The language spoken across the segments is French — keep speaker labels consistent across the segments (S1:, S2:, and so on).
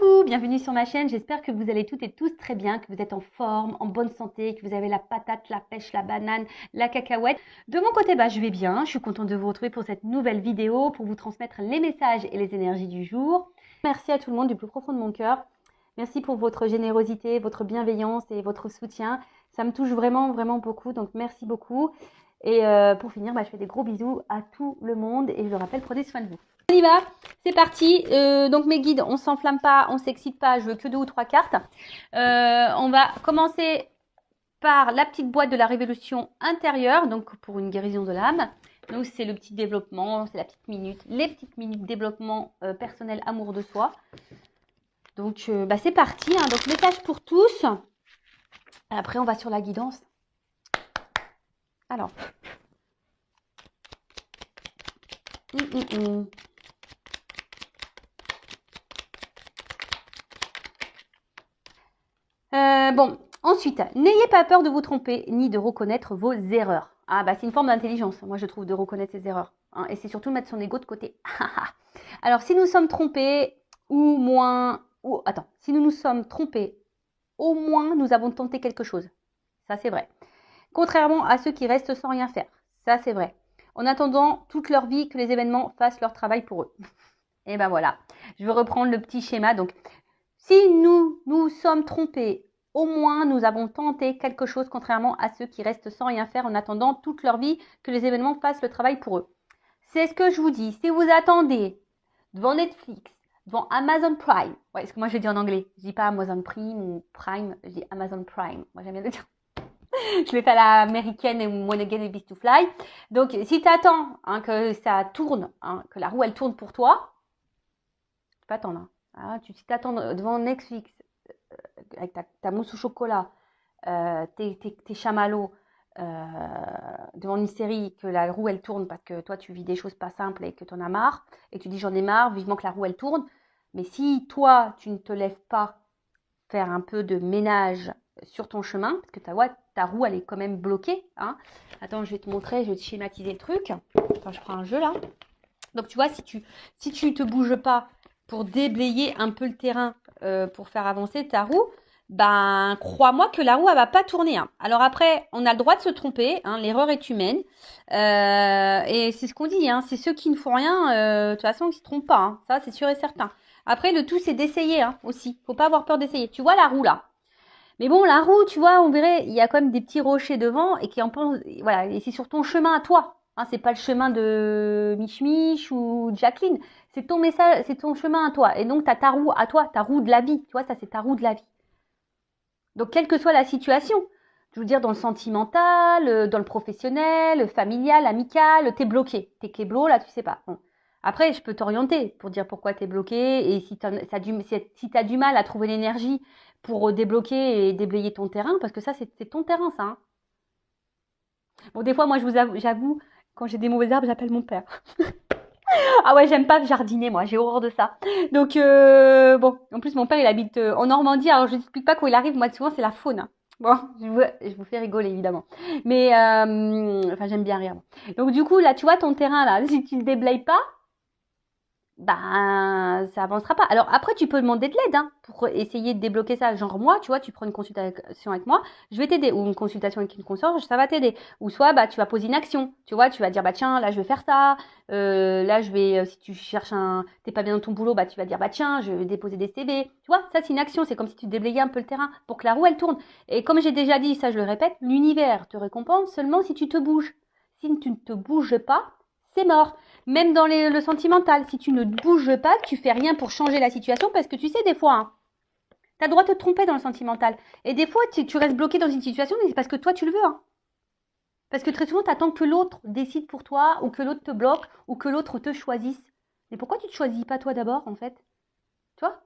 S1: Coucou, bienvenue sur ma chaîne, j'espère que vous allez toutes et tous très bien, que vous êtes en forme, en bonne santé, que vous avez la patate, la pêche, la banane, la cacahuète. De mon côté, je vais bien, je suis contente de vous retrouver pour cette nouvelle vidéo, pour vous transmettre les messages et les énergies du jour. Merci à tout le monde du plus profond de mon cœur. Merci pour votre générosité, votre bienveillance et votre soutien. Ça me touche vraiment, vraiment beaucoup, donc merci beaucoup. Et pour finir, je fais des gros bisous à tout le monde et je le rappelle, prenez soin de vous. On y va, c'est parti. Donc mes guides, on s'enflamme pas, on s'excite pas, je veux que 2 ou 3 cartes. On va commencer par la petite boîte de la révolution intérieure, donc pour une guérison de l'âme. Donc c'est le petit développement, c'est la petite minute, les petites minutes développement personnel, amour de soi. Donc c'est parti, hein. Donc message pour tous. Après on va sur la guidance. Alors. Bon, ensuite, n'ayez pas peur de vous tromper ni de reconnaître vos erreurs. Ah c'est une forme d'intelligence, moi je trouve, de reconnaître ses erreurs. Hein, et c'est surtout mettre son ego de côté. Alors, si nous sommes trompés, si nous nous sommes trompés, au moins nous avons tenté quelque chose. Ça, c'est vrai. Contrairement à ceux qui restent sans rien faire. Ça, c'est vrai. En attendant toute leur vie que les événements fassent leur travail pour eux. Et voilà. Je vais reprendre le petit schéma. Donc, si nous nous sommes trompés, au moins nous avons tenté quelque chose, contrairement à ceux qui restent sans rien faire en attendant toute leur vie que les événements fassent le travail pour eux. C'est ce que je vous dis. Si vous attendez devant Netflix, devant Amazon Prime, ouais, parce que moi je dis en anglais, je dis pas Amazon Prime ou Prime, je dis Amazon Prime. Moi j'aime bien le dire. Je l'ai fait à l'américaine et One Again et Beast to Fly. Donc si tu attends que ça tourne, que la roue elle tourne pour toi, tu peux attendre. Si tu attends devant Netflix avec ta mousse au chocolat, tes chamallows, devant une série, que la roue elle tourne parce que toi tu vis des choses pas simples et que tu en as marre, et tu dis j'en ai marre, vivement que la roue elle tourne. Mais si toi tu ne te lèves pas faire un peu de ménage sur ton chemin, parce que ta roue elle est quand même bloquée, Attends, je vais te montrer, je vais te schématiser le truc. Attends, je prends un jeu là. Donc tu vois, si tu te bouges pas pour déblayer un peu le terrain, pour faire avancer ta roue, crois-moi que la roue elle va pas tourner. Alors après, on a le droit de se tromper, l'erreur est humaine, et c'est ce qu'on dit, c'est ceux qui ne font rien, de toute façon ils se trompent pas, ça c'est sûr et certain. Après le tout c'est d'essayer aussi, faut pas avoir peur d'essayer. Tu vois la roue là, mais bon la roue, tu vois, on verrait, il y a quand même des petits rochers devant et qui en pensent, voilà, et c'est sur ton chemin à toi. C'est pas le chemin de Mich Mich ou Jacqueline, c'est ton message, c'est ton chemin à toi. Et donc t'as ta roue à toi, ta roue de la vie, tu vois, ça c'est ta roue de la vie. Donc quelle que soit la situation, je veux dire dans le sentimental, dans le professionnel, le familial, amical, t'es bloqué, t'es kéblo là, tu sais pas. Bon. Après je peux t'orienter pour dire pourquoi t'es bloqué et si t'as du mal à trouver l'énergie pour débloquer et déblayer ton terrain, parce que ça c'est ton terrain ça. Bon des fois moi j'avoue, quand j'ai des mauvaises herbes j'appelle mon père. Ah ouais, j'aime pas jardiner, moi, j'ai horreur de ça. Donc, bon, en plus, mon père, il habite en Normandie, alors je n'explique pas quand il arrive, moi, souvent, c'est la faune. Bon, je vous fais rigoler, évidemment. Mais, j'aime bien rire. Donc, du coup, là, tu vois, ton terrain, là, si tu le déblayes pas, ça avancera pas. Alors après, tu peux demander de l'aide pour essayer de débloquer ça. Genre moi, tu vois, tu prends une consultation avec moi, je vais t'aider. Ou une consultation avec une consorge, ça va t'aider. Ou soit, tu vas poser une action. Tu vois, tu vas dire, tiens, là, je vais faire ça. Là, je vais, si tu cherches t'es pas bien dans ton boulot, tu vas dire, tiens, je vais déposer des CV. Tu vois, ça, c'est une action. C'est comme si tu déblayais un peu le terrain pour que la roue, elle tourne. Et comme j'ai déjà dit, ça, je le répète, l'univers te récompense seulement si tu te bouges. Si tu ne te bouges pas, c'est mort. Même dans le sentimental, si tu ne bouges pas, tu fais rien pour changer la situation, parce que tu sais, des fois, tu as le droit de te tromper dans le sentimental. Et des fois, tu restes bloqué dans une situation, mais c'est parce que toi, tu le veux. Parce que très souvent, tu attends que l'autre décide pour toi, ou que l'autre te bloque, ou que l'autre te choisisse. Mais pourquoi tu ne te choisis pas toi d'abord, en fait? Tu vois?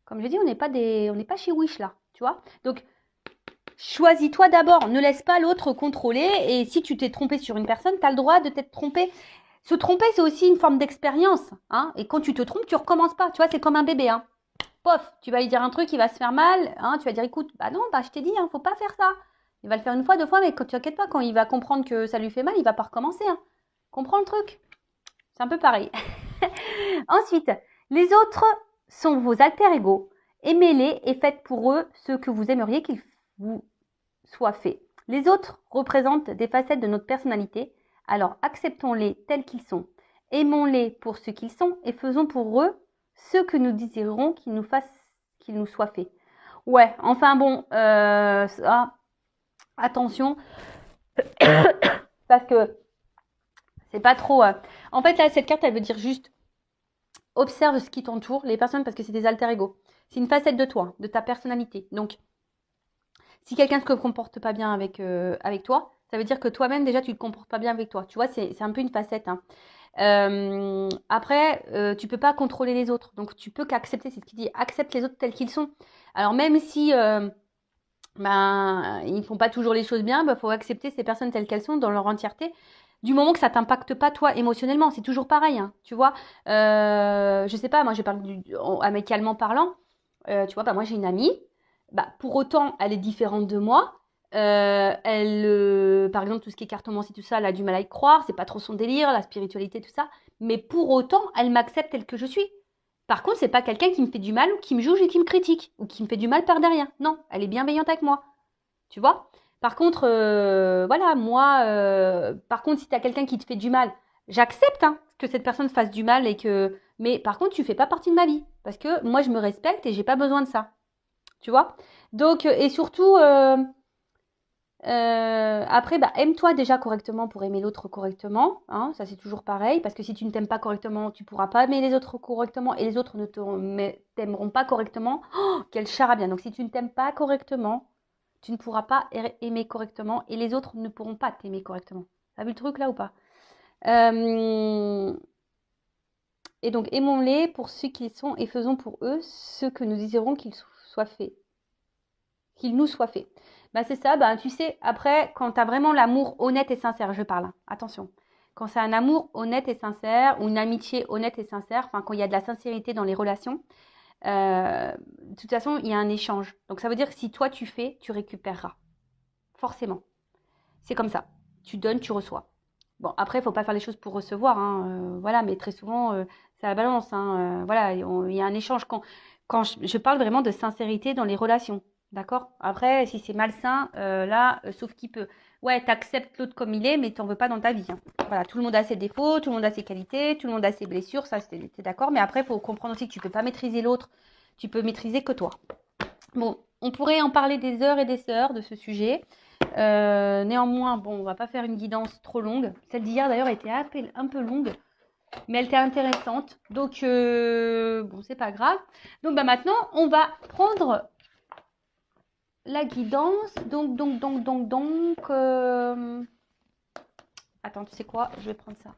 S1: Comme je dis, on n'est pas chez Wish, là. Tu vois? Donc, choisis-toi d'abord, ne laisse pas l'autre contrôler. Et si tu t'es trompé sur une personne, tu as le droit de t'être trompé. Se tromper, c'est aussi une forme d'expérience. Et quand tu te trompes, tu recommences pas. Tu vois, c'est comme un bébé. Pof, tu vas lui dire un truc, il va se faire mal. Tu vas dire, écoute, non, je t'ai dit, faut pas faire ça. Il va le faire une fois, 2 fois, mais quand tu inquiètes pas, quand il va comprendre que ça lui fait mal, il va pas recommencer. Comprends le truc? C'est un peu pareil. Ensuite, Les autres sont vos alter-ego. Aimez-les et faites pour eux ce que vous aimeriez qu'ils vous soient fait. Les autres représentent des facettes de notre personnalité, alors acceptons-les tels qu'ils sont. Aimons-les pour ce qu'ils sont et faisons pour eux ce que nous désirerons qu'ils nous soient faits. Ouais, enfin bon, attention, parce que c'est pas trop... En fait, là, cette carte, elle veut dire juste observe ce qui t'entoure, les personnes, parce que c'est des alter-ego. C'est une facette de toi, de ta personnalité. Donc, si quelqu'un ne se comporte pas bien avec toi, ça veut dire que toi-même, déjà, tu ne te comportes pas bien avec toi. Tu vois, c'est un peu une facette. Hein. Après, tu peux pas contrôler les autres. Donc, tu peux qu'accepter, c'est ce qu'il dit, accepte les autres tels qu'ils sont. Alors, même si ils ne font pas toujours les choses bien, faut accepter ces personnes telles qu'elles sont dans leur entièreté. Du moment que ça t'impacte pas toi émotionnellement, c'est toujours pareil, hein, tu vois. Je sais pas, moi je parle amicalement parlant. Tu vois, moi j'ai une amie. Pour autant, elle est différente de moi. Par exemple, tout ce qui est cartomancie, tout ça, elle a du mal à y croire. C'est pas trop son délire, la spiritualité, tout ça. Mais pour autant, elle m'accepte telle que je suis. Par contre, c'est pas quelqu'un qui me fait du mal ou qui me juge et qui me critique ou qui me fait du mal par derrière. Non, elle est bienveillante avec moi. Tu vois? Par contre, voilà, moi, par contre, si tu as quelqu'un qui te fait du mal, j'accepte hein, que cette personne fasse du mal et que. Mais par contre, tu fais pas partie de ma vie. Parce que moi, je me respecte et j'ai pas besoin de ça. Tu vois? Donc, et surtout, après, aime-toi déjà correctement pour aimer l'autre correctement. Hein, ça, c'est toujours pareil. Parce que si tu ne t'aimes pas correctement, tu pourras pas aimer les autres correctement. Et les autres ne t'aimeront pas correctement. Oh, quel charabia. Donc, si tu ne t'aimes pas correctement, tu ne pourras pas aimer correctement. Et les autres ne pourront pas t'aimer correctement. T'as vu le truc là ou pas? Et donc, aimons-les pour ce qu'ils sont et faisons pour eux ce que nous désirons qu'ils soient faits. Qu'il nous soit fait. C'est ça, tu sais, après, quand tu as vraiment l'amour honnête et sincère, je parle, hein, attention. Quand c'est un amour honnête et sincère, ou une amitié honnête et sincère, quand il y a de la sincérité dans les relations, de toute façon, il y a un échange. Donc ça veut dire que si toi tu fais, tu récupéreras. Forcément. C'est comme ça. Tu donnes, tu reçois. Bon, après, il ne faut pas faire les choses pour recevoir, hein, voilà, mais très souvent, c'est la balance. Hein, voilà, il y a un échange. Quand je parle vraiment de sincérité dans les relations. D'accord? Après, si c'est malsain, sauf qui peut. Ouais, t'acceptes l'autre comme il est, mais t'en veux pas dans ta vie. Hein. Voilà, tout le monde a ses défauts, tout le monde a ses qualités, tout le monde a ses blessures, ça, t'es d'accord. Mais après, il faut comprendre aussi que tu peux pas maîtriser l'autre, tu peux maîtriser que toi. Bon, on pourrait en parler des heures et des heures de ce sujet. Néanmoins, bon, on va pas faire une guidance trop longue. Celle d'hier, d'ailleurs, était un peu longue, mais elle était intéressante. Donc, bon, c'est pas grave. Donc, maintenant, on va prendre la guidance, attends, tu sais quoi? Je vais prendre ça.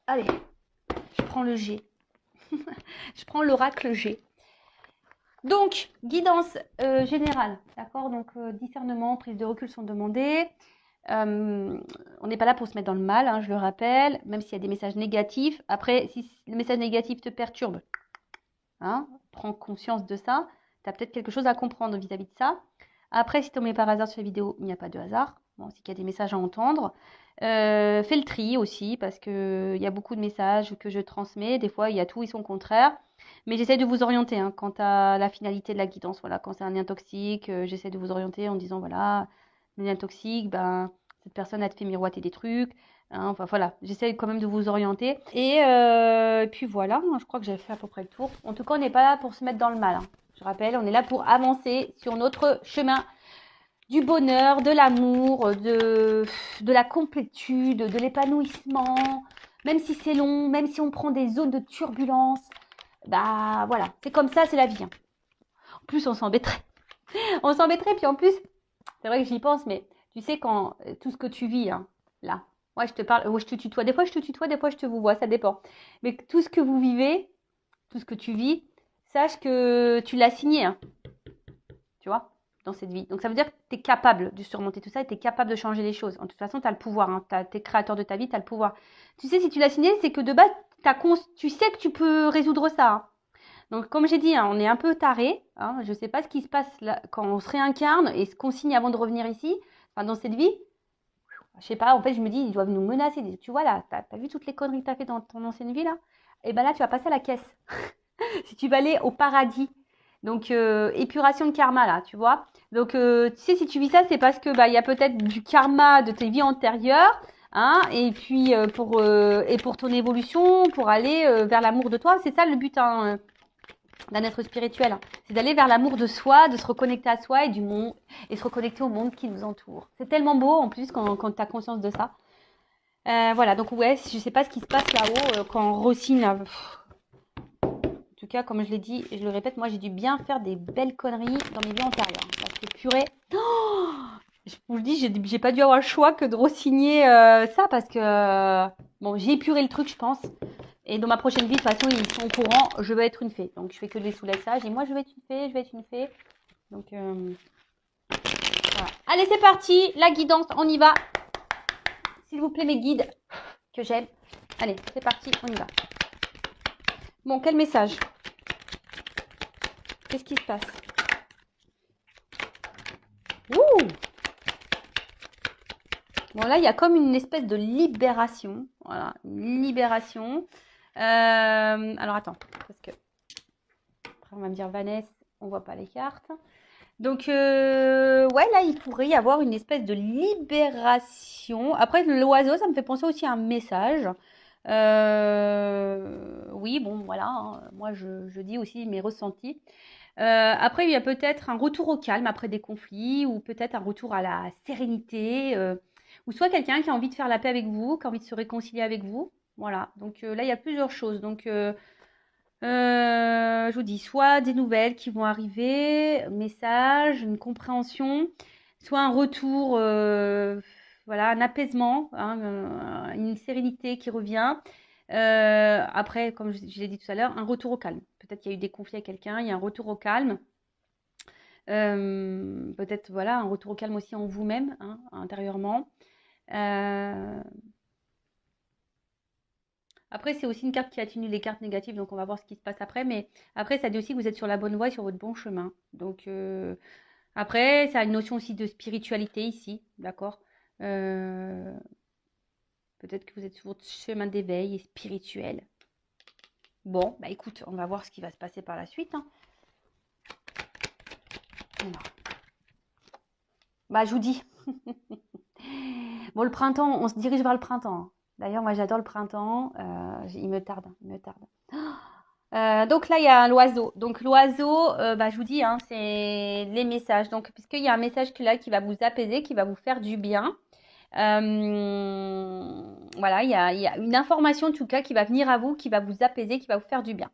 S1: Allez, je prends le G. Je prends l'oracle G. Donc, guidance générale, d'accord? Donc, discernement, prise de recul sont demandées. On n'est pas là pour se mettre dans le mal, hein, je le rappelle, même s'il y a des messages négatifs. Après, si le message négatif te perturbe, hein, prends conscience de ça. Tu as peut-être quelque chose à comprendre vis-à-vis de ça. Après, si tu tombes par hasard sur la vidéo, il n'y a pas de hasard. Bon, c'est qu'il y a des messages à entendre. Fais le tri aussi, parce qu'il y a beaucoup de messages que je transmets. Des fois, il y a tout et son contraire. Mais j'essaie de vous orienter hein, quant à la finalité de la guidance. Voilà, quand c'est un lien toxique, j'essaie de vous orienter en disant, voilà, un lien toxique, cette personne a te fait miroiter des trucs. Hein, enfin voilà, j'essaie quand même de vous orienter. Et puis voilà, je crois que j'ai fait à peu près le tour. En tout cas, on n'est pas là pour se mettre dans le mal. Hein. Je rappelle, on est là pour avancer sur notre chemin du bonheur, de l'amour, de la complétude, de l'épanouissement. Même si c'est long, même si on prend des zones de turbulence, voilà, c'est comme ça, c'est la vie. Hein. En plus, on s'embêterait. On s'embêterait, puis en plus, c'est vrai que j'y pense, mais tu sais, quand tout ce que tu vis, hein, là, moi je te parle, je te tutoie, des fois je te tutoie, des fois je te vous vois, ça dépend. Mais tout ce que vous vivez, tout ce que tu vis, sache que tu l'as signé, hein, tu vois, dans cette vie. Donc ça veut dire que tu es capable de surmonter tout ça et tu es capable de changer les choses. En toute façon, tu as le pouvoir, hein, tu es créateur de ta vie, tu as le pouvoir. Tu sais, si tu l'as signé, c'est que de base, tu sais que tu peux résoudre ça. Hein. Donc, comme j'ai dit, hein, on est un peu taré. Hein, je ne sais pas ce qui se passe là, quand on se réincarne et ce qu'on signe avant de revenir ici, dans cette vie. Je sais pas, en fait, je me dis, ils doivent nous menacer. Tu vois là, t'as vu toutes les conneries que t'as fait dans ton ancienne vie là? Et ben là, tu vas passer à la caisse. Si tu vas aller au paradis. Donc, épuration de karma là, tu vois. Donc, tu sais, si tu vis ça, c'est parce que bah, il y a peut-être du karma de tes vies antérieures, hein, et puis et pour ton évolution, pour aller vers l'amour de toi. C'est ça le but, hein, d'un être spirituel. C'est d'aller vers l'amour de soi, de se reconnecter à soi et du monde, et se reconnecter au monde qui nous entoure. C'est tellement beau en plus quand tu as conscience de ça. Voilà, donc ouais, je sais pas ce qui se passe là-haut quand Rossine. En tout cas, comme je l'ai dit, et je le répète, moi j'ai dû bien faire des belles conneries dans mes vies antérieures. Parce que purée, oh, je vous le dis, j'ai pas dû avoir le choix que de re-signer ça parce que bon, j'ai épuré le truc, je pense. Et dans ma prochaine vie, de toute façon, ils sont au courant, je veux être une fée. Donc je fais que des soulages. Et moi, je vais être une fée, je vais être une fée. Donc voilà. Allez, c'est parti, la guidance, on y va. S'il vous plaît, mes guides que j'aime. Allez, c'est parti, on y va. Bon, quel message? Qu'est-ce qui se passe? Ouh! Bon, là, il y a comme une espèce de libération. Voilà, une libération. Alors, attends, parce que après, on va me dire, Vanessa, on voit pas les cartes. Donc, ouais, là, il pourrait y avoir une espèce de libération. Après, l'oiseau, ça me fait penser aussi à un message. Oui, bon, voilà, hein, moi, je dis aussi mes ressentis. Après, il y a peut-être un retour au calme après des conflits ou peut-être un retour à la sérénité. Ou soit quelqu'un qui a envie de faire la paix avec vous, qui a envie de se réconcilier avec vous. Voilà, donc là, il y a plusieurs choses. Donc, je vous dis, soit des nouvelles qui vont arriver, message, une compréhension, soit un retour, voilà, un apaisement, hein, une sérénité qui revient. Après, comme je l'ai dit tout à l'heure, un retour au calme. Peut-être qu'il y a eu des conflits avec quelqu'un, il y a un retour au calme. Peut-être, voilà, un retour au calme aussi en vous-même, hein, intérieurement. Euh, Après, c'est aussi une carte qui atténue les cartes négatives, donc on va voir ce qui se passe après. Mais après, ça dit aussi que vous êtes sur la bonne voie et sur votre bon chemin. Donc, après, ça a une notion aussi de spiritualité ici, d'accord. Euh, Peut-être que vous êtes sur votre chemin d'éveil et spirituel. Bon, bah écoute, on va voir ce qui va se passer par la suite, hein. Alors, bah, je vous dis. Bon, le printemps, on se dirige vers le printemps. D'ailleurs, moi, j'adore le printemps. Il me tarde, il me tarde. Donc là, il y a l'oiseau. Donc l'oiseau, bah, je vous dis, hein, c'est les messages. Donc, puisqu'il y a un message là qui va vous apaiser, qui va vous faire du bien. Voilà, il y a une information en tout cas qui va venir à vous, qui va vous apaiser, qui va vous faire du bien.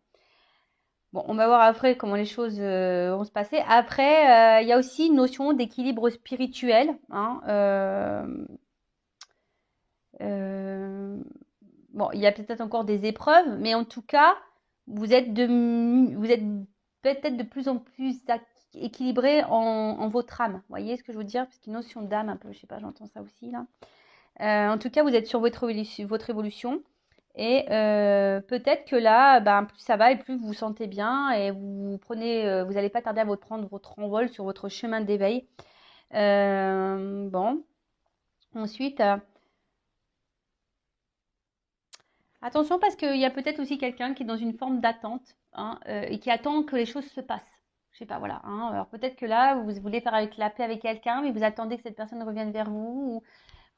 S1: Bon, on va voir après comment les choses vont se passer. Après, il y a aussi une notion d'équilibre spirituel, hein. Euh, bon, il y a peut-être encore des épreuves, mais en tout cas, vous êtes peut-être de plus en plus équilibré en votre âme. Vous voyez ce que je veux dire? Parce qu'une notion d'âme, un peu, je sais pas, j'entends ça aussi là. En tout cas, vous êtes sur votre évolution. Et peut-être que là, ben, plus ça va et plus vous vous sentez bien et vous prenez, vous n'allez pas tarder à vous prendre votre envol sur votre chemin d'éveil. Bon, ensuite, attention parce qu'il y a peut-être aussi quelqu'un qui est dans une forme d'attente, hein, et qui attend que les choses se passent. Je sais pas, voilà, hein. Alors peut-être que là, vous voulez faire avec la paix avec quelqu'un, mais vous attendez que cette personne revienne vers vous,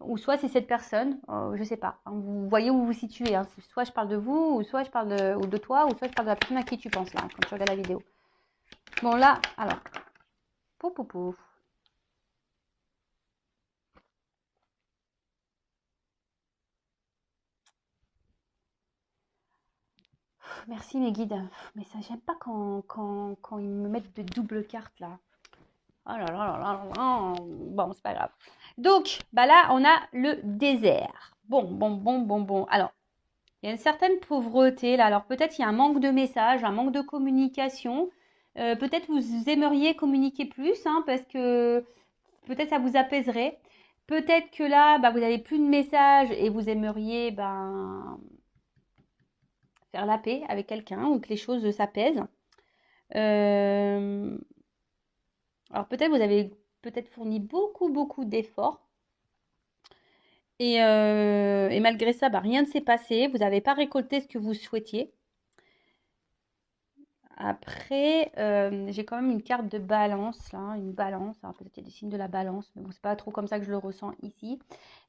S1: ou soit c'est cette personne, je sais pas, hein. Vous voyez où vous vous situez, hein. Soit je parle de vous, ou soit je parle ou de toi, ou soit je parle de la personne à qui tu penses là, quand tu regardes la vidéo. Bon là, alors, pouf pouf pouf. Merci mes guides. Mais ça, j'aime pas quand ils me mettent de doubles cartes là. Oh là là là là là. Bon, c'est pas grave. Donc, bah là, on a le désert. Bon. Alors, il y a une certaine pauvreté là. Alors, peut-être il y a un manque de messages, un manque de communication. Peut-être vous aimeriez communiquer plus, hein, parce que peut-être ça vous apaiserait. Peut-être que là, bah, vous n'avez plus de messages et vous aimeriez ben, faire la paix avec quelqu'un ou que les choses s'apaisent. Euh, alors peut-être vous avez peut-être fourni beaucoup d'efforts. Et malgré ça, bah, rien ne s'est passé. Vous n'avez pas récolté ce que vous souhaitiez. Après, j'ai quand même une carte de balance, là, une balance. Alors peut-être qu'il y a des signes de la balance, mais bon, c'est pas trop comme ça que je le ressens ici.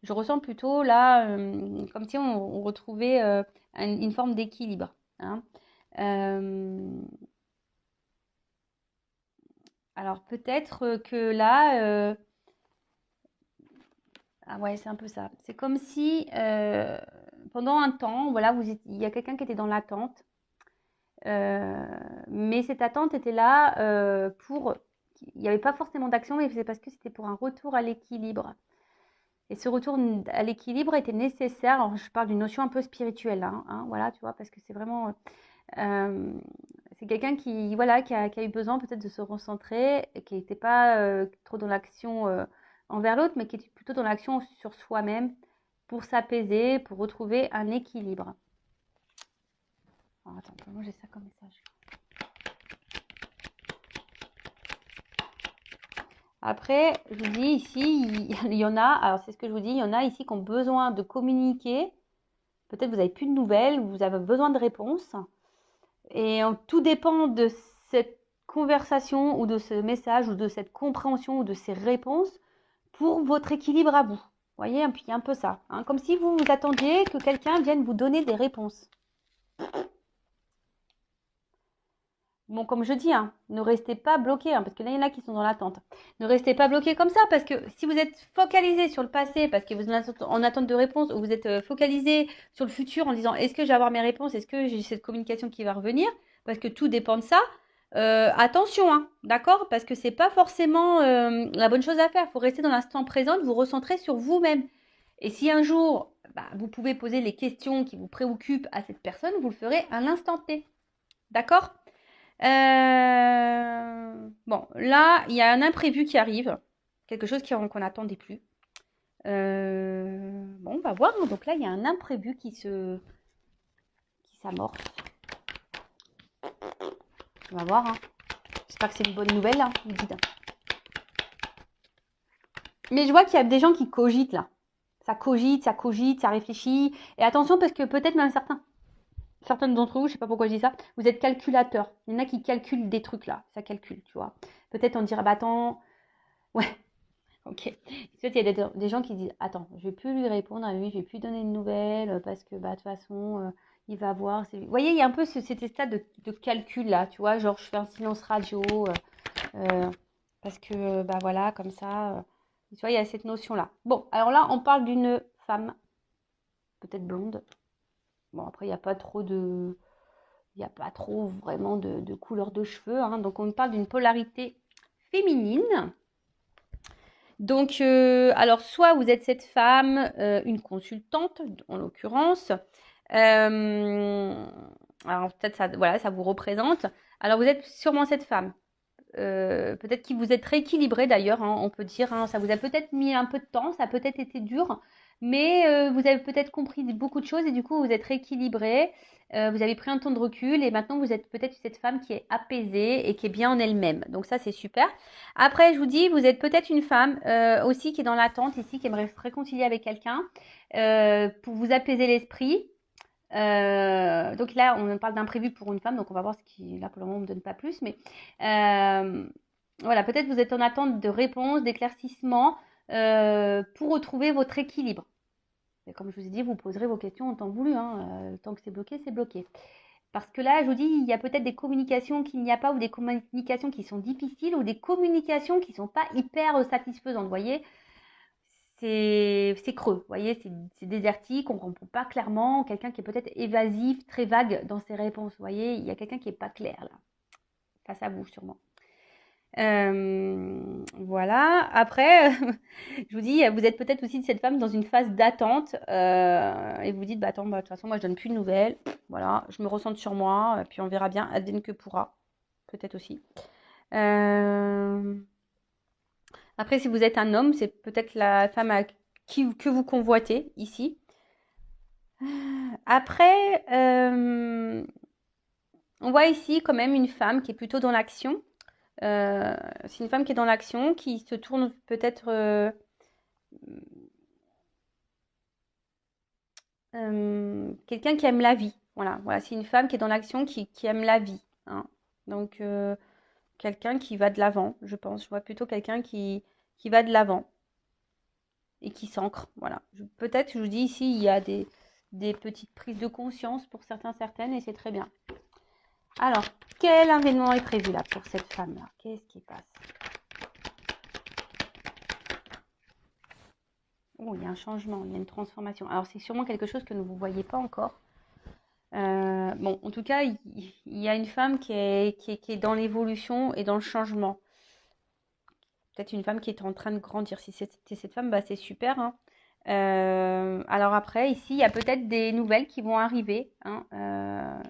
S1: Je ressens plutôt là, comme si on retrouvait une forme d'équilibre, hein. Euh, alors peut-être que là, ah ouais, c'est un peu ça. C'est comme si pendant un temps, voilà, il y a quelqu'un qui était dans l'attente. Euh, mais cette attente était là pour. Il n'y avait pas forcément d'action, mais c'est parce que c'était pour un retour à l'équilibre. Et ce retour à l'équilibre était nécessaire. Alors, je parle d'une notion un peu spirituelle, hein, voilà, tu vois, parce que c'est vraiment. euh, c'est quelqu'un qui, voilà, qui a eu besoin peut-être de se recentrer, et qui n'était pas trop dans l'action envers l'autre, mais qui était plutôt dans l'action sur soi-même pour s'apaiser, pour retrouver un équilibre. Alors, attends, comment j'ai ça comme message? Après, je vous dis ici, il y en a, alors c'est ce que je vous dis, il y en a ici qui ont besoin de communiquer. Peut-être vous n'avez plus de nouvelles, vous avez besoin de réponses. Et tout dépend de cette conversation ou de ce message ou de cette compréhension ou de ces réponses pour votre équilibre à vous. Vous voyez, il y a un peu ça, hein, comme si vous vous attendiez que quelqu'un vienne vous donner des réponses. Bon, comme je dis, hein, ne restez pas bloqué, hein, parce que là, il y en a qui sont dans l'attente. Ne restez pas bloqué comme ça, parce que si vous êtes focalisé sur le passé, parce que vous êtes en attente de réponse, ou vous êtes focalisé sur le futur en disant est-ce que je vais avoir mes réponses, est-ce que j'ai cette communication qui va revenir, parce que tout dépend de ça. Attention, hein, d'accord? Parce que c'est pas forcément la bonne chose à faire. Il faut rester dans l'instant présent, vous recentrer sur vous-même. Et si un jour, bah, vous pouvez poser les questions qui vous préoccupent à cette personne, vous le ferez à l'instant T. D'accord? Bon, là, il y a un imprévu qui arrive, quelque chose qu'on n'attendait plus. Bon, on va voir, hein. Donc là, il y a un imprévu qui s'amorce. On va voir, hein. J'espère que c'est une bonne nouvelle, hein, vous dites. Mais je vois qu'il y a des gens qui cogitent là. Ça cogite, ça réfléchit. Et attention, parce que peut-être même certaines d'entre vous, je sais pas pourquoi je dis ça, vous êtes calculateurs. Il y en a qui calculent des trucs là. Ça calcule, tu vois. Peut-être on dirait, bah attends, ouais. Ok. Ensuite, il y a des gens qui disent attends, je vais plus lui répondre à lui, je vais plus donner de nouvelles parce que bah de toute façon, il va voir. Vous voyez, il y a un peu cet état de calcul là, tu vois, genre je fais un silence radio euh, parce que bah voilà, comme ça, tu vois, il y a cette notion là. Bon, alors là, on parle d'une femme, peut-être blonde. Bon, après, il n'y a pas trop vraiment de couleur de cheveux, hein, donc on parle d'une polarité féminine. Donc, alors, soit vous êtes cette femme, une consultante, en l'occurrence. Alors, peut-être ça, voilà, ça vous représente. Alors, vous êtes sûrement cette femme. Peut-être que vous êtes rééquilibré d'ailleurs, hein, on peut dire, hein. Ça vous a peut-être mis un peu de temps, ça a peut-être été dur, mais vous avez peut-être compris beaucoup de choses et du coup vous êtes rééquilibré, vous avez pris un temps de recul et maintenant vous êtes peut-être cette femme qui est apaisée et qui est bien en elle-même. Donc ça c'est super. Après je vous dis, vous êtes peut-être une femme aussi qui est dans l'attente ici, qui aimerait se réconcilier avec quelqu'un pour vous apaiser l'esprit. Donc là, on parle d'imprévu pour une femme, donc on va voir ce qui, là pour le moment, on ne me donne pas plus, mais voilà, peut-être vous êtes en attente de réponses, d'éclaircissements pour retrouver votre équilibre. Et comme je vous ai dit, vous poserez vos questions en temps voulu, hein, tant que c'est bloqué, c'est bloqué. Parce que là, je vous dis, il y a peut-être des communications qu'il n'y a pas, ou des communications qui sont difficiles, ou des communications qui ne sont pas hyper satisfaisantes, vous voyez. C'est creux, vous voyez, c'est désertique, on ne comprend pas clairement, quelqu'un qui est peut-être évasif, très vague dans ses réponses, vous voyez, il y a quelqu'un qui n'est pas clair là, face à vous sûrement. Voilà, après, je vous dis, vous êtes peut-être aussi de cette femme dans une phase d'attente et vous dites, bah attends, bah, de toute façon, moi je donne plus de nouvelles, voilà, je me ressente sur moi, puis on verra bien, advienne que pourra, peut-être aussi. Après, si vous êtes un homme, c'est peut-être la femme que vous convoitez ici. Après, on voit ici quand même une femme qui est plutôt dans l'action. C'est une femme qui est dans l'action, qui se tourne peut-être quelqu'un qui aime la vie. Voilà, voilà, c'est une femme qui est dans l'action, qui aime la vie, hein. Donc, quelqu'un qui va de l'avant, je pense. Je vois plutôt quelqu'un qui va de l'avant et qui s'ancre. Voilà. Peut-être, je vous dis ici, il y a des petites prises de conscience pour certains, certaines, et c'est très bien. Alors, quel événement est prévu là pour cette femme-là? Qu'est-ce qui passe? Oh, il y a un changement, il y a une transformation. Alors, c'est sûrement quelque chose que vous ne voyez pas encore. Bon, en tout cas, il y a une femme qui est dans l'évolution et dans le changement. Peut-être une femme qui est en train de grandir. Si c'est cette femme, bah, c'est super, hein. Alors après, ici, il y a peut-être des nouvelles qui vont arriver, hein,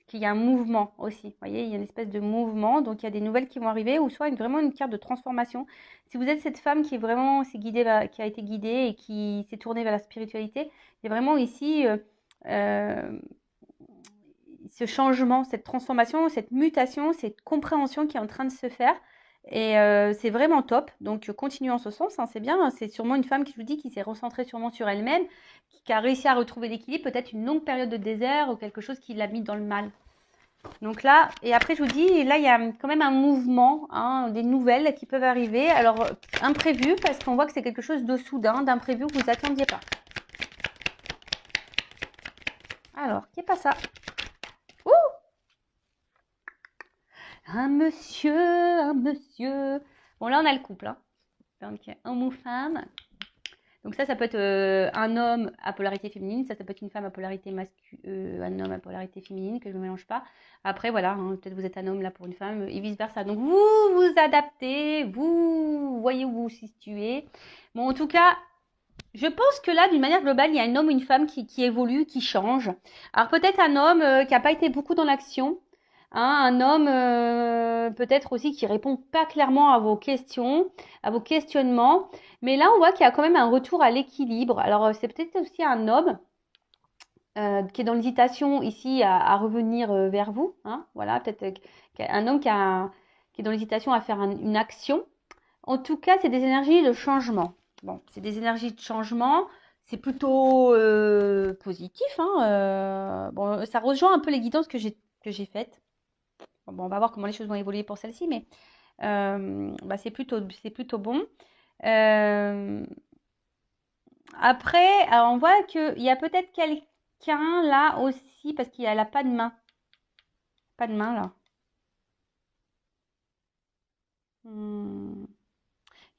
S1: qu'il y a un mouvement aussi. Vous voyez, il y a une espèce de mouvement, donc il y a des nouvelles qui vont arriver, ou soit vraiment une carte de transformation. Si vous êtes cette femme qui est vraiment qui a été guidée et qui s'est tournée vers la spiritualité, il y a vraiment ici euh, ce changement, cette transformation, cette mutation, cette compréhension qui est en train de se faire. Et c'est vraiment top. Donc, continue en ce sens, hein, c'est bien. C'est sûrement une femme qui, je vous dis, qui s'est recentrée sûrement sur elle-même, qui a réussi à retrouver l'équilibre, peut-être une longue période de désert ou quelque chose qui l'a mis dans le mal. Donc là, et après, je vous dis, là, il y a quand même un mouvement, hein, des nouvelles qui peuvent arriver. Alors, imprévu, parce qu'on voit que c'est quelque chose de soudain, d'imprévu que vous n'attendiez pas. Alors, qui est pas ça? Ouh! Un monsieur. Bon, là, on a le couple, hein. Donc, homme ou femme. Donc ça peut être un homme à polarité féminine, ça peut être une femme à polarité masculine, un homme à polarité féminine, que je ne mélange pas. Après, voilà, hein, peut-être vous êtes un homme là pour une femme, et vice-versa. Donc vous vous adaptez, vous voyez où vous vous situez. Bon, en tout cas, je pense que là, d'une manière globale, il y a un homme ou une femme qui évolue, qui change. Alors peut-être un homme qui n'a pas été beaucoup dans l'action, hein, un homme peut-être aussi qui répond pas clairement à vos questions, à vos questionnements. Mais là, on voit qu'il y a quand même un retour à l'équilibre. Alors c'est peut-être aussi un homme qui est dans l'hésitation ici à revenir vers vous, hein, voilà, peut-être un homme qui est dans l'hésitation à faire une action. En tout cas, c'est des énergies de changement. Bon, c'est des énergies de changement. C'est plutôt positif, hein. Bon, ça rejoint un peu les guidances que j'ai faites. Bon, on va voir comment les choses vont évoluer pour celle-ci, mais bah, c'est plutôt bon. Euh, Après, alors on voit qu'il y a peut-être quelqu'un là aussi, parce qu'il n'a pas de main. Pas de main là. Hmm.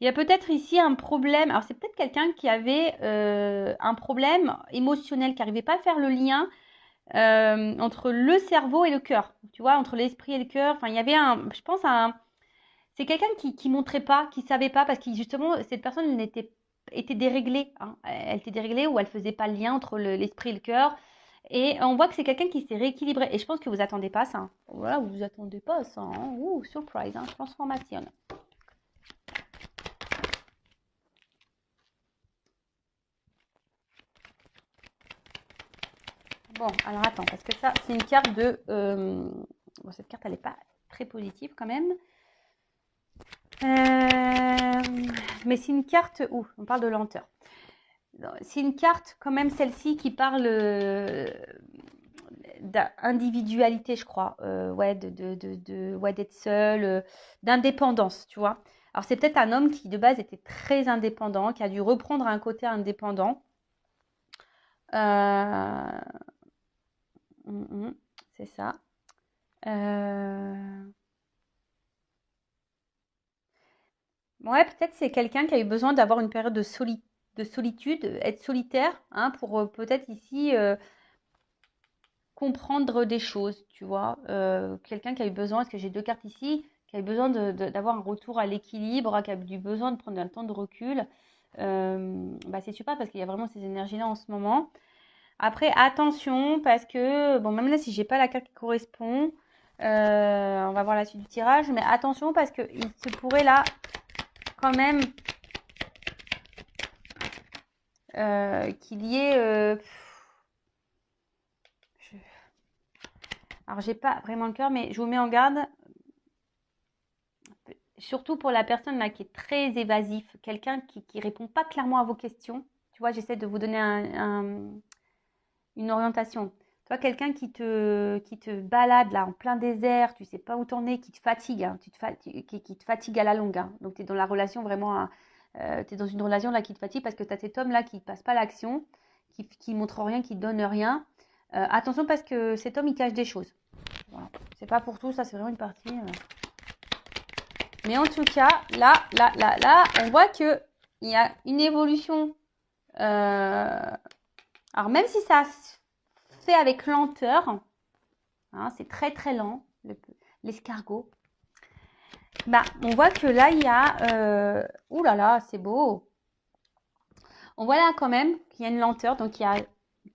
S1: Il y a peut-être ici un problème. Alors, c'est peut-être quelqu'un qui avait un problème émotionnel, qui n'arrivait pas à faire le lien entre le cerveau et le cœur. Tu vois, entre l'esprit et le cœur. Enfin, il y avait je pense, c'est quelqu'un qui montrait pas, qui savait pas, parce que justement, cette personne était déréglée, hein. Elle était déréglée ou elle faisait pas le lien entre l'esprit et le cœur. Et on voit que c'est quelqu'un qui s'est rééquilibré. Et je pense que vous attendez pas ça, hein. Voilà, vous attendez pas ça, hein. Ouh, surprise, hein, transformation. Bon, alors attends, parce que ça, c'est une carte de... Bon, cette carte, elle n'est pas très positive quand même. Mais c'est une carte... Ouh, on parle de lenteur. C'est une carte, quand même, celle-ci, qui parle d'individualité, je crois. Ouais, ouais, d'être seul, d'indépendance, tu vois. Alors, c'est peut-être un homme qui, de base, était très indépendant, qui a dû reprendre un côté indépendant. Euh, c'est ça. Euh, Ouais, peut-être c'est quelqu'un qui a eu besoin d'avoir une période de solitude, être solitaire, hein, pour peut-être ici comprendre des choses, tu vois. Quelqu'un qui a eu besoin, parce que j'ai deux cartes ici, qui a eu besoin d'avoir un retour à l'équilibre, qui a eu besoin de prendre un temps de recul. Bah, c'est super parce qu'il y a vraiment ces énergies-là en ce moment. Après, attention, parce que, bon, même là, si j'ai pas la carte qui correspond, on va voir la suite du tirage, mais attention parce qu'il se pourrait là quand même qu'il y ait... je- Alors, j'ai pas vraiment le cœur, mais je vous mets en garde, surtout pour la personne là qui est très évasif, quelqu'un qui répond pas clairement à vos questions. Tu vois, j'essaie de vous donner une orientation. Toi, quelqu'un qui te balade là en plein désert, tu sais pas où t'en es, qui te fatigue, hein, qui te fatigue à la longue. Hein. Donc, tu es dans la relation vraiment, tu es dans une relation là qui te fatigue parce que tu as cet homme là qui ne passe pas l'action, qui montre rien, qui donne rien. Attention parce que cet homme, il cache des choses. Voilà. C'est pas pour tout, ça c'est vraiment une partie. Mais en tout cas, là, on voit qu'il y a une évolution. Alors même si ça se fait avec lenteur, hein, c'est très très lent, l'escargot. Bah, on voit que là, il y a... ouh là là, c'est beau. On voit là quand même qu'il y a une lenteur, donc il y a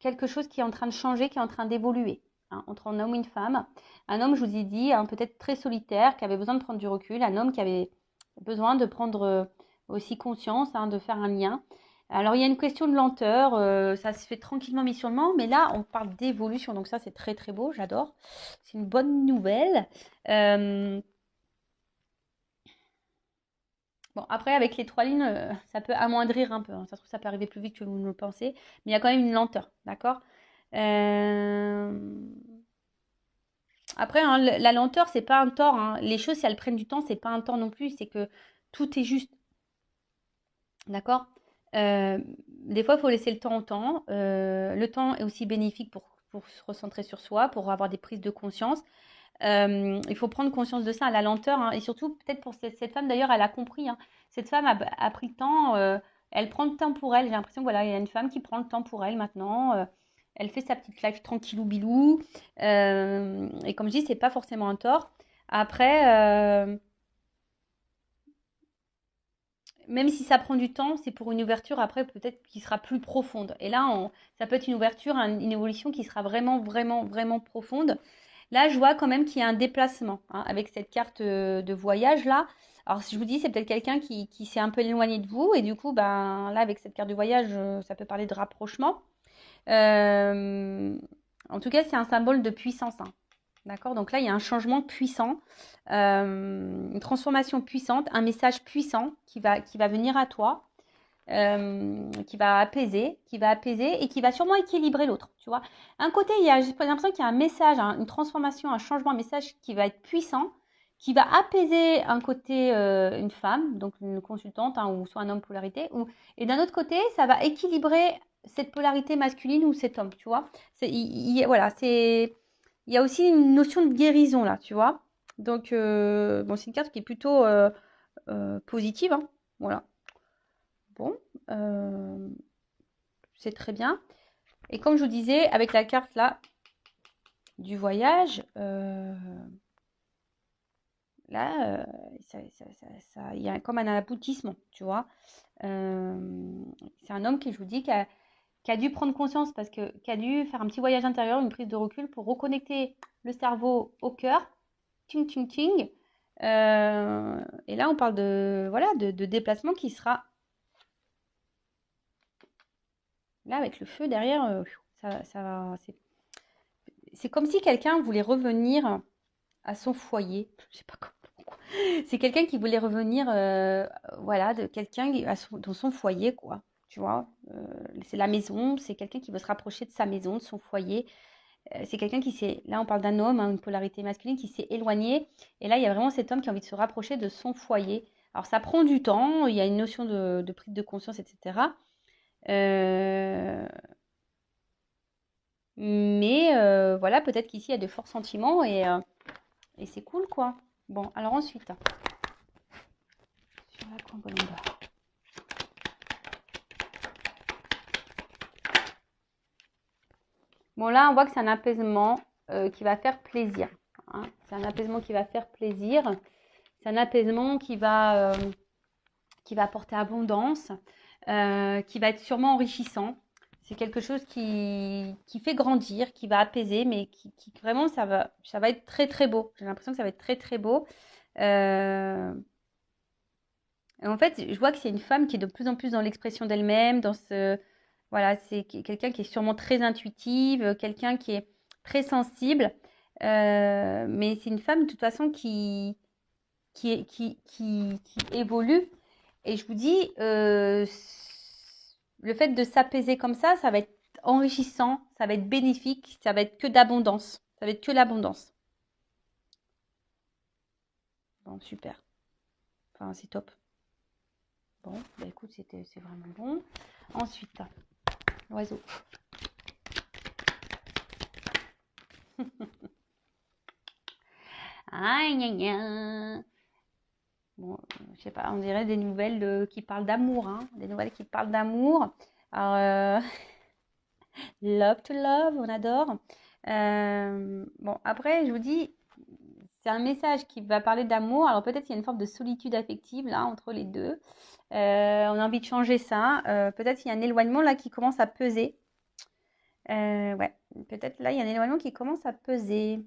S1: quelque chose qui est en train de changer, qui est en train d'évoluer. Hein, entre un homme et une femme. Un homme, je vous ai dit, hein, peut-être très solitaire, qui avait besoin de prendre du recul. Un homme qui avait besoin de prendre aussi conscience, hein, de faire un lien. Alors, il y a une question de lenteur. Ça se fait tranquillement, missionnement. Mais là, on parle d'évolution. Donc ça, c'est très, très beau. J'adore. C'est une bonne nouvelle. Bon, après, avec les 3 lignes, ça peut amoindrir un peu. Hein. Ça se trouve, ça peut arriver plus vite que vous ne le pensez. Mais il y a quand même une lenteur. D'accord. Après, hein, la lenteur, c'est pas un tort. Hein. Les choses, si elles prennent du temps, c'est pas un tort non plus. C'est que tout est juste. D'accord. Des fois, il faut laisser le temps au temps. Le temps est aussi bénéfique pour se recentrer sur soi, pour avoir des prises de conscience. Il faut prendre conscience de ça, la lenteur. Hein. Et surtout, peut-être pour cette femme, d'ailleurs, elle a compris. Hein. Cette femme a pris le temps. Elle prend le temps pour elle. J'ai l'impression que voilà, il y a une femme qui prend le temps pour elle maintenant. Elle fait sa petite life tranquillou bilou. Et comme je dis, c'est pas forcément un tort. Après, même si ça prend du temps, c'est pour une ouverture après peut-être qui sera plus profonde. Et là, ça peut être une ouverture, une évolution qui sera vraiment, vraiment, vraiment profonde. Là, je vois quand même qu'il y a un déplacement hein, avec cette carte de voyage là. Alors, si je vous dis, c'est peut-être quelqu'un qui s'est un peu éloigné de vous et du coup, ben là, avec cette carte de voyage, ça peut parler de rapprochement. En tout cas, c'est un symbole de puissance. Hein. D'accord. Donc là, il y a un changement puissant, une transformation puissante, un message puissant qui va venir à toi, qui va apaiser et qui va sûrement équilibrer l'autre. Tu vois. Un côté, j'ai l'impression qu'il y a un message, hein, une transformation, un changement, un message qui va être puissant, qui va apaiser un côté une femme, donc une consultante, hein, ou soit un homme polarité, et d'un autre côté, ça va équilibrer cette polarité masculine ou cet homme, tu vois. Voilà, il y a aussi une notion de guérison là, tu vois. Donc, bon, c'est une carte qui est plutôt positive, hein. Voilà. Bon, c'est très bien. Et comme je vous disais, avec la carte là du voyage, là, il y a comme un aboutissement, tu vois. C'est un homme qui, je vous dis, qui a dû prendre conscience parce que qui a dû faire un petit voyage intérieur, une prise de recul pour reconnecter le cerveau au cœur. Ting, ting, ting. Et là, on parle de, voilà, de déplacement qui sera là avec le feu derrière. C'est comme si quelqu'un voulait revenir à son foyer. Je sais pas comment. C'est quelqu'un qui voulait revenir, voilà, de quelqu'un dans son foyer, quoi. Tu vois, c'est la maison, c'est quelqu'un qui veut se rapprocher de sa maison, de son foyer. C'est quelqu'un qui s'est, là on parle d'un homme, hein, une polarité masculine qui s'est éloigné. Et là, il y a vraiment cet homme qui a envie de se rapprocher de son foyer. Alors ça prend du temps, il y a une notion de prise de conscience, etc. Euh, mais voilà, peut-être qu'ici, il y a de forts sentiments et c'est cool, quoi. Bon, alors ensuite, sur la Colombe. Bon, là, on voit que c'est un apaisement qui va faire plaisir. Hein. C'est un apaisement qui va faire plaisir. C'est un apaisement qui va apporter abondance, qui va être sûrement enrichissant. C'est quelque chose qui fait grandir, qui va apaiser, mais qui vraiment, ça va être très, très beau. J'ai l'impression que ça va être très, très beau. En fait, je vois que c'est une femme qui est de plus en plus dans l'expression d'elle-même, dans ce... Voilà, c'est quelqu'un qui est sûrement très intuitive, quelqu'un qui est très sensible. Mais c'est une femme, de toute façon, qui évolue. Et je vous dis, le fait de s'apaiser comme ça va être enrichissant, ça va être bénéfique, ça va être que d'abondance. Ça va être que l'abondance. Bon, super. Enfin, c'est top. Bon, bah écoute, c'est vraiment bon. Ensuite, l'oiseau. Aïe, aïe, aïe. Bon, je sais pas, on dirait des nouvelles qui parlent d'amour, hein. Des nouvelles qui parlent d'amour. Alors, love to love, on adore. Bon, après, je vous dis, c'est un message qui va parler d'amour. Alors peut-être qu'il y a une forme de solitude affective là entre les deux. On a envie de changer ça. Peut-être qu'il y a un éloignement là qui commence à peser. Ouais, peut-être là il y a un éloignement qui commence à peser.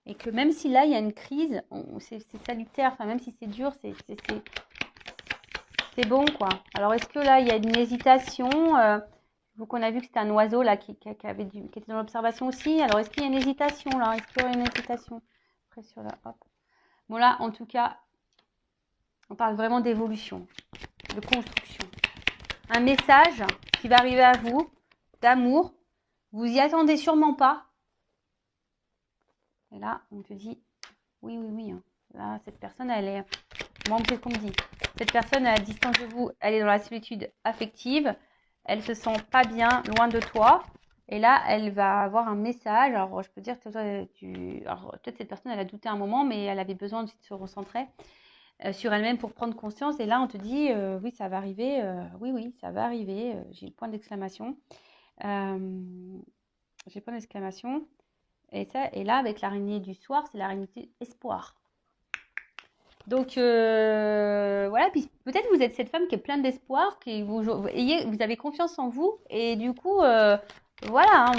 S1: Et que même si là il y a une crise, c'est salutaire. Enfin même si c'est dur, c'est bon quoi. Alors est-ce que là il y a une hésitation Vu qu'on a vu que c'était un oiseau là qui était dans l'observation aussi. Alors est-ce qu'il y a une hésitation là Est-ce qu'il y aurait une hésitation après sur la hop. Bon là en tout cas, on parle vraiment d'évolution, de construction. Un message qui va arriver à vous, d'amour. Vous y attendez sûrement pas. Et là, on te dit, oui, oui, oui. Hein. Là, cette personne, elle est... Moi, c'est ce qu'on me dit. Cette personne, à distance de vous, elle est dans la solitude affective. Elle se sent pas bien, loin de toi. Et là, elle va avoir un message. Alors, je peux dire que toi, alors, peut-être cette personne, elle a douté un moment, mais elle avait besoin de se recentrer sur elle-même pour prendre conscience. Et là, on te dit, oui, ça va arriver. Oui, oui, ça va arriver. J'ai le point d'exclamation. J'ai le point d'exclamation. Et là, avec l'araignée du soir, c'est l'araignée espoir. Donc, voilà. Puis peut-être vous êtes cette femme qui est pleine d'espoir, vous avez confiance en vous. Et du coup, voilà. Hein,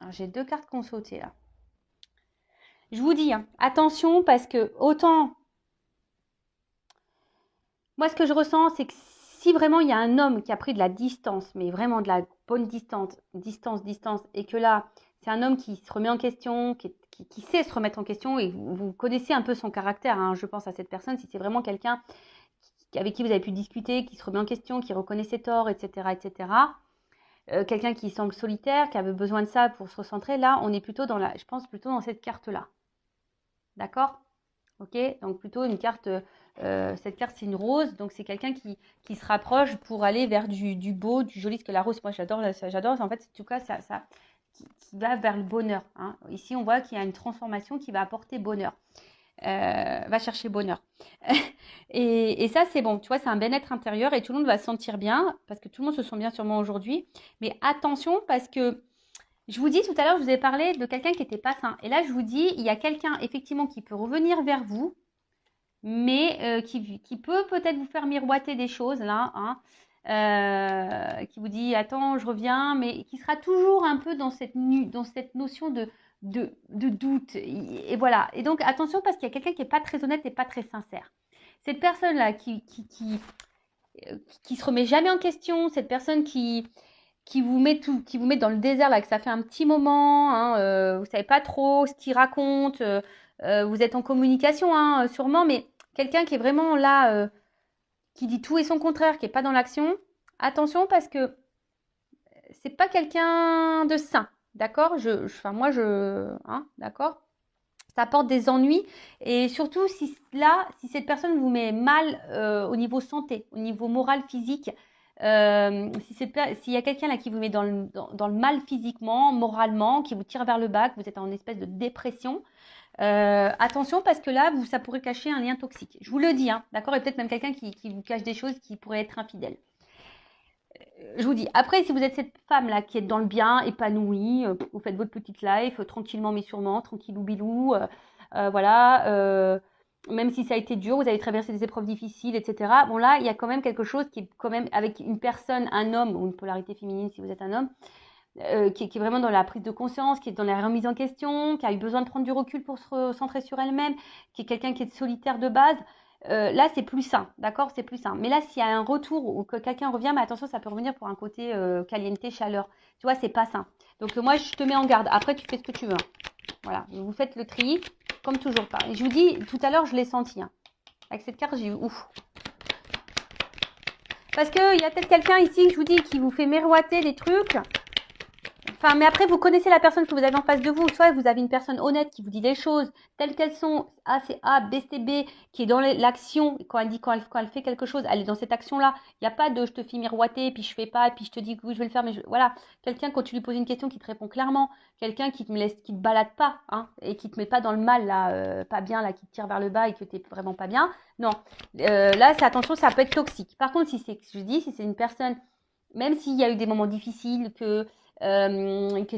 S1: Alors, j'ai 2 cartes qui ont sauté là. Je vous dis, hein, attention parce que autant... Moi, ce que je ressens, c'est que si vraiment il y a un homme qui a pris de la distance, mais vraiment de la bonne distance, et que là, c'est un homme qui se remet en question, qui sait se remettre en question, et vous connaissez un peu son caractère, hein, je pense à cette personne, si c'est vraiment quelqu'un avec qui vous avez pu discuter, qui se remet en question, qui reconnaît ses torts, etc., etc., quelqu'un qui semble solitaire, qui avait besoin de ça pour se recentrer, là, on est plutôt je pense plutôt dans cette carte-là. D'accord ? Ok, donc plutôt une carte, cette carte c'est une rose, donc c'est quelqu'un qui se rapproche pour aller vers du beau, du joli, parce que la rose, moi j'adore, en fait, en tout cas, ça qui va vers le bonheur. Hein. Ici, on voit qu'il y a une transformation qui va apporter bonheur, va chercher bonheur. et ça, c'est bon, tu vois, c'est un bien-être intérieur et tout le monde va se sentir bien, parce que tout le monde se sent bien sûrement aujourd'hui, mais attention, parce que je vous dis tout à l'heure, je vous ai parlé de quelqu'un qui n'était pas sain. Et là, je vous dis, il y a quelqu'un effectivement qui peut revenir vers vous, mais qui peut peut-être vous faire miroiter des choses là, hein, qui vous dit attends, je reviens, mais qui sera toujours un peu dans cette notion de doute. Et voilà. Et donc attention parce qu'il y a quelqu'un qui n'est pas très honnête et pas très sincère. Cette personne-là qui se remet jamais en question, cette personne qui vous met dans le désert là, que ça fait un petit moment, hein, vous savez pas trop ce qu'il raconte, vous êtes en communication, hein, sûrement, mais quelqu'un qui est vraiment là, qui dit tout et son contraire, qui est pas dans l'action, attention parce que c'est pas quelqu'un de sain, d'accord hein, d'accord. Ça apporte des ennuis et surtout si cette personne vous met mal au niveau santé, au niveau moral, physique, s'il y a quelqu'un là qui vous met dans le mal physiquement, moralement, qui vous tire vers le bas, que vous êtes en espèce de dépression, attention parce que là, ça pourrait cacher un lien toxique. Je vous le dis, hein, d'accord. Et peut-être même quelqu'un qui vous cache des choses qui pourraient être infidèles. Je vous dis, après, si vous êtes cette femme-là qui est dans le bien, épanouie, vous faites votre petite life, tranquillement mais sûrement, tranquillou bilou, voilà, même si ça a été dur, vous avez traversé des épreuves difficiles, etc. Bon là, il y a quand même quelque chose qui est quand même avec une personne, un homme, ou une polarité féminine si vous êtes un homme, qui est vraiment dans la prise de conscience, qui est dans la remise en question, qui a eu besoin de prendre du recul pour se recentrer sur elle-même, qui est quelqu'un qui est solitaire de base. là, c'est plus sain, d'accord? C'est plus sain. Mais là, s'il y a un retour ou que quelqu'un revient, mais attention, ça peut revenir pour un côté caliente, chaleur. Tu vois, c'est pas sain. Donc, moi, je te mets en garde. Après, tu fais ce que tu veux. Hein. Voilà, vous faites le tri, comme toujours. Je vous dis, tout à l'heure, je l'ai senti. Hein. Avec cette carte, j'ai eu ouf. Parce qu'il y a peut-être quelqu'un ici, je vous dis, qui vous fait miroiter des trucs. Enfin, mais après, vous connaissez la personne que vous avez en face de vous. Soit vous avez une personne honnête qui vous dit les choses telles qu'elles sont. A, c'est A, B, c'est B, qui est dans l'action. Quand elle fait quelque chose, elle est dans cette action-là. Il n'y a pas de je te fais miroiter, puis je fais pas, puis je te dis que oui, je vais le faire. Voilà. Quelqu'un, quand tu lui poses une question, qui te répond clairement. Quelqu'un qui te balade pas, hein, et qui te met pas dans le mal, là, pas bien, là, qui te tire vers le bas et que tu n'es vraiment pas bien. Non. Là, c'est attention, ça peut être toxique. Par contre, si c'est une personne, même s'il y a eu des moments difficiles, que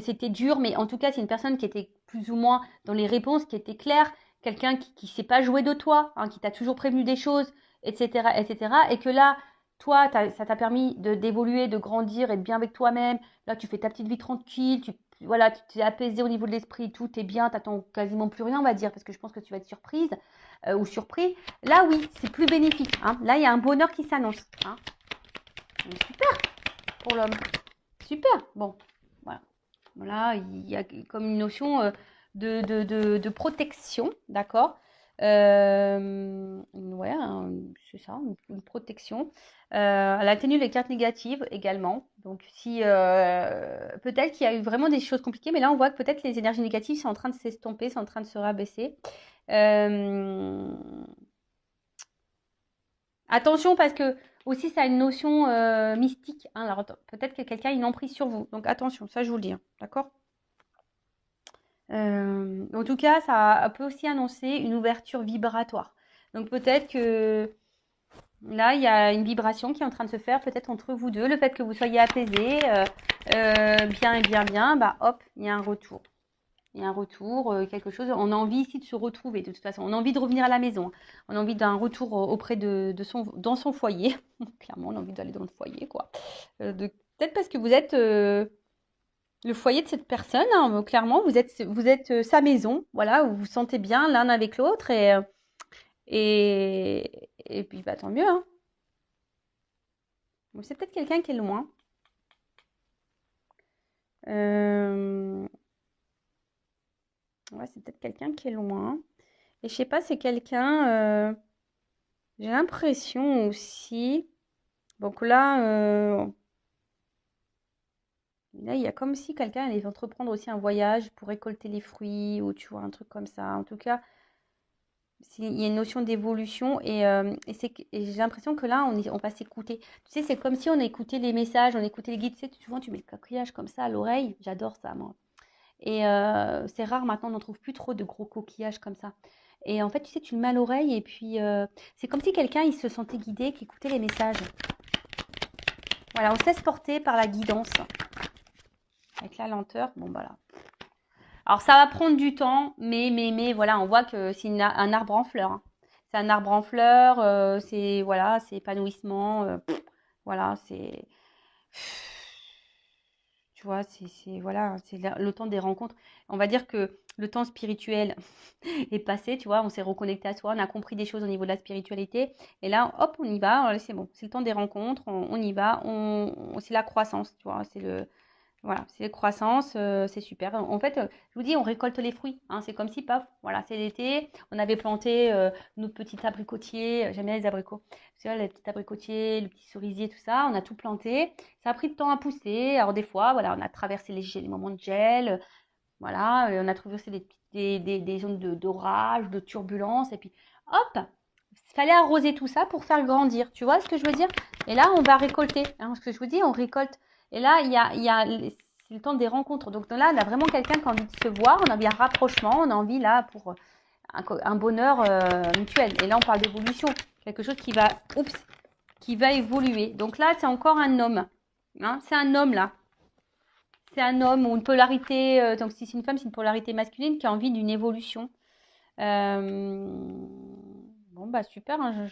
S1: c'était dur, mais en tout cas, c'est une personne qui était plus ou moins dans les réponses, qui était claire, quelqu'un qui ne s'est pas joué de toi, hein, qui t'a toujours prévenu des choses, etc., etc., et que là, toi, ça t'a permis d'évoluer, de grandir, être bien avec toi-même. Là, tu fais ta petite vie tranquille, voilà, tu t'es apaisé au niveau de l'esprit, tout est bien, t'attends quasiment plus rien, on va dire, parce que je pense que tu vas être surprise ou surpris. Là, oui, c'est plus bénéfique. Hein. Là, il y a un bonheur qui s'annonce. Hein. Super pour l'homme. Super. Bon, voilà. Voilà, il y a comme une notion de protection, d'accord? Ouais, c'est ça, une protection. Elle atténue les cartes négatives également. Donc, si peut-être qu'il y a eu vraiment des choses compliquées, mais là, on voit que peut-être les énergies négatives sont en train de s'estomper, sont en train de se rabaisser. Attention parce que aussi ça a une notion mystique. Hein, alors peut-être que quelqu'un a une emprise sur vous. Donc attention, ça je vous le dis. Hein, d'accord? En tout cas, ça peut aussi annoncer une ouverture vibratoire. Donc peut-être que là, il y a une vibration qui est en train de se faire peut-être entre vous deux. Le fait que vous soyez apaisés, bien et bien, bien, bah hop, il y a un retour. Il y a un retour, quelque chose. On a envie ici de se retrouver, de toute façon. On a envie de revenir à la maison. On a envie d'un retour auprès dans son foyer. Clairement, on a envie d'aller dans le foyer, quoi. Peut-être parce que vous êtes le foyer de cette personne, hein, clairement, vous êtes sa maison, voilà, où vous vous sentez bien l'un avec l'autre et puis bah, tant mieux. Hein. C'est peut-être quelqu'un qui est loin. Ouais, c'est peut-être quelqu'un qui est loin. Et je sais pas, c'est quelqu'un. J'ai l'impression aussi. Donc là, il y a comme si quelqu'un allait entreprendre aussi un voyage pour récolter les fruits ou tu vois, un truc comme ça. En tout cas, il y a une notion d'évolution et j'ai l'impression que là, on va s'écouter. Tu sais, c'est comme si on écoutait les messages, on écoutait les guides. Tu sais, souvent, tu mets le coquillage comme ça à l'oreille. J'adore ça, moi. Et c'est rare maintenant, on n'en trouve plus trop de gros coquillages comme ça. Et en fait, tu sais, tu le mets à l'oreille et puis c'est comme si quelqu'un, il se sentait guidé, qui écoutait les messages. Voilà, on se laisse porter par la guidance. Avec la lenteur, bon voilà. Alors ça va prendre du temps, mais voilà, on voit que c'est un arbre en fleurs. Hein. C'est un arbre en fleurs, c'est voilà, c'est épanouissement, voilà, c'est tu vois, c'est voilà, c'est le temps des rencontres. On va dire que le temps spirituel est passé, tu vois, on s'est reconnecté à soi, on a compris des choses au niveau de la spiritualité, et là, hop, on y va, c'est bon, c'est le temps des rencontres, on y va, c'est la croissance, tu vois, voilà, c'est croissance, c'est super. En fait, je vous dis, on récolte les fruits. Hein, c'est comme si, paf, voilà, c'est l'été. On avait planté nos petits abricotiers. J'aime bien les abricots. Tu vois, les petits abricotiers, le petit cerisier, tout ça. On a tout planté. Ça a pris du temps à pousser. Alors des fois, voilà, on a traversé les moments de gel. Voilà, on a traversé des zones d'orage, de turbulence. Et puis, hop, il fallait arroser tout ça pour faire grandir. Tu vois ce que je veux dire? Et là, on va récolter. Hein, ce que je vous dis, on récolte. Et là, c'est le temps des rencontres. Donc là, on a vraiment quelqu'un qui a envie de se voir, on a envie d'un rapprochement, on a envie là pour un bonheur mutuel. Et là, on parle d'évolution. Quelque chose qui va évoluer. Donc là, c'est encore un homme. Hein, c'est un homme là. C'est un homme ou une polarité. Donc si c'est une femme, c'est une polarité masculine qui a envie d'une évolution. Bon, bah super, hein,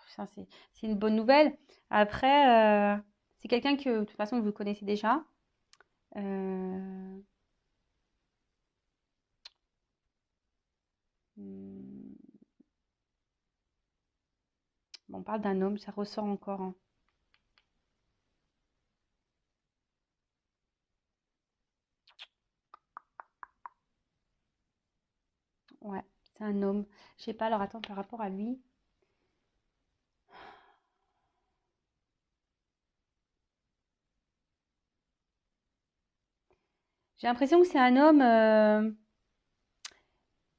S1: ça, c'est une bonne nouvelle. Après, c'est quelqu'un que de toute façon vous connaissez déjà. Euh, hmm, On parle d'un homme, ça ressort encore, hein. Ouais, c'est un homme. Je sais pas, alors attends, par rapport à lui. J'ai l'impression que c'est un homme.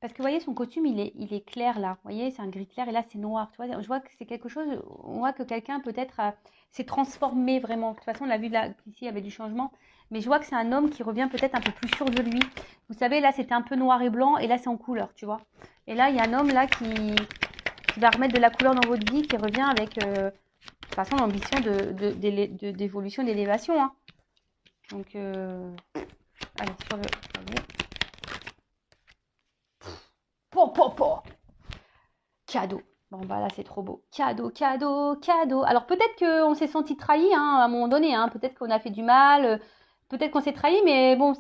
S1: Parce que vous voyez, son costume, il est clair là. Vous voyez, c'est un gris clair et là, c'est noir. Tu vois, je vois que c'est quelque chose. On voit que quelqu'un peut-être s'est transformé vraiment. De toute façon, on l'a vu là, ici, il y avait du changement. Mais je vois que c'est un homme qui revient peut-être un peu plus sûr de lui. Vous savez, là, c'était un peu noir et blanc et là, c'est en couleur, tu vois. Et là, il y a un homme là qui va remettre de la couleur dans votre vie, qui revient avec, de toute façon, l'ambition d'évolution, d'élévation, hein. Donc, allez, sur le. Po, po, po. Cadeau. Bon, bah là, c'est trop beau. Cadeau, cadeau, cadeau. Alors, peut-être qu'on s'est senti trahi, hein, à un moment donné, hein. Peut-être qu'on a fait du mal. Peut-être qu'on s'est trahi, mais bon,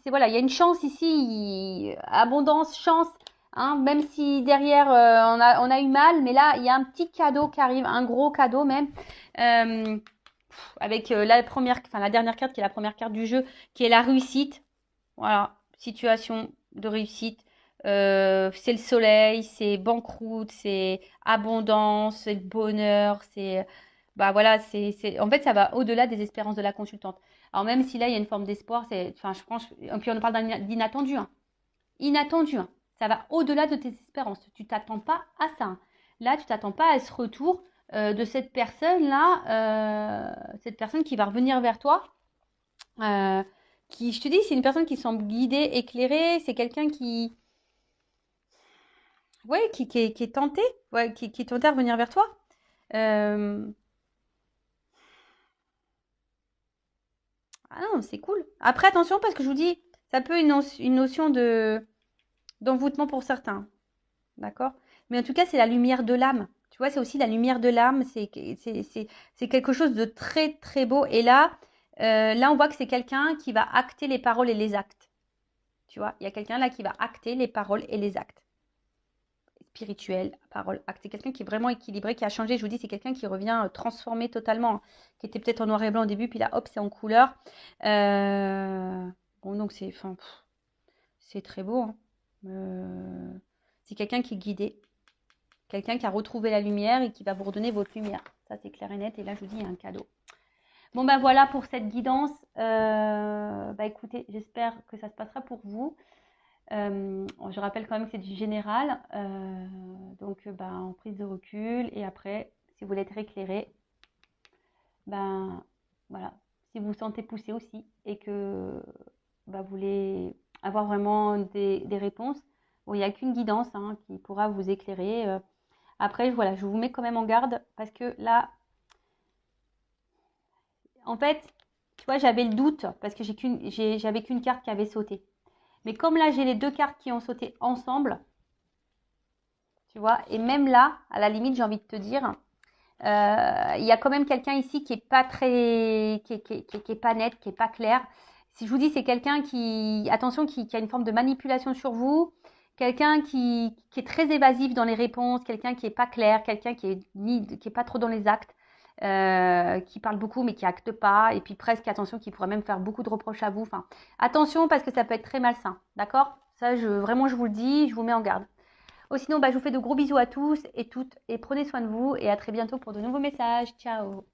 S1: voilà, il y a une chance ici. Abondance, chance. Hein, même si derrière, on a eu mal. Mais là, il y a un petit cadeau qui arrive. Un gros cadeau, même. Avec la dernière carte, qui est la première carte du jeu, qui est la réussite. Voilà, situation de réussite. C'est le soleil, c'est banqueroute, c'est abondance, c'est le bonheur, c'est bah voilà, en fait ça va au-delà des espérances de la consultante. Alors même si là il y a une forme d'espoir, enfin je pense, et puis on parle d'inattendu, hein. Inattendu, hein. Ça va au-delà de tes espérances. Tu t'attends pas à ça, hein. Là tu t'attends pas à ce retour de cette personne-là, cette personne qui va revenir vers toi. Euh, je te dis, c'est une personne qui semble guidée, éclairée. C'est quelqu'un ouais, qui est tenté, ouais, qui est tenté à revenir vers toi. Euh, Ah non, c'est cool. Après, attention, parce que je vous dis, ça peut une notion d'envoûtement pour certains, d'accord? Mais en tout cas, c'est la lumière de l'âme. Tu vois, c'est aussi la lumière de l'âme. C'est quelque chose de très, très beau. Et là, on voit que c'est quelqu'un qui va acter les paroles et les actes. Tu vois, il y a quelqu'un là qui va acter les paroles et les actes. Spirituel, parole, acte. C'est quelqu'un qui est vraiment équilibré, qui a changé. Je vous dis, c'est quelqu'un qui revient transformé totalement, hein, qui était peut-être en noir et blanc au début, puis là, hop, c'est en couleur. Bon, donc c'est très beau, hein. C'est quelqu'un qui est guidé, quelqu'un qui a retrouvé la lumière et qui va vous redonner votre lumière. Ça, c'est clair et net. Et là, je vous dis, il y a un cadeau. Bon, ben voilà pour cette guidance. Bah écoutez, j'espère que ça se passera pour vous. Je rappelle quand même que c'est du général, donc en prise de recul. Et après, si vous voulez être éclairé, ben voilà, si vous vous sentez poussé aussi et que vous voulez avoir vraiment des réponses, bon, il n'y a qu'une guidance, hein, qui pourra vous éclairer. Après, voilà, je vous mets quand même en garde parce que là, en fait, tu vois, j'avais le doute parce que j'avais qu'une carte qui avait sauté. Mais comme là, j'ai les deux cartes qui ont sauté ensemble, tu vois, et même là, à la limite, j'ai envie de te dire, il y a quand même quelqu'un ici qui est pas très, qui est pas net, qui est pas clair. Si je vous dis, c'est quelqu'un attention, qui a une forme de manipulation sur vous, quelqu'un qui est très évasif dans les réponses, quelqu'un qui est pas clair, quelqu'un qui est pas trop dans les actes, qui parle beaucoup mais qui acte pas, et puis presque, attention, qui pourrait même faire beaucoup de reproches à vous. Enfin, attention parce que ça peut être très malsain, d'accord? Ça, vraiment, je vous le dis, je vous mets en garde. Oh, sinon, je vous fais de gros bisous à tous et toutes et prenez soin de vous et à très bientôt pour de nouveaux messages. Ciao!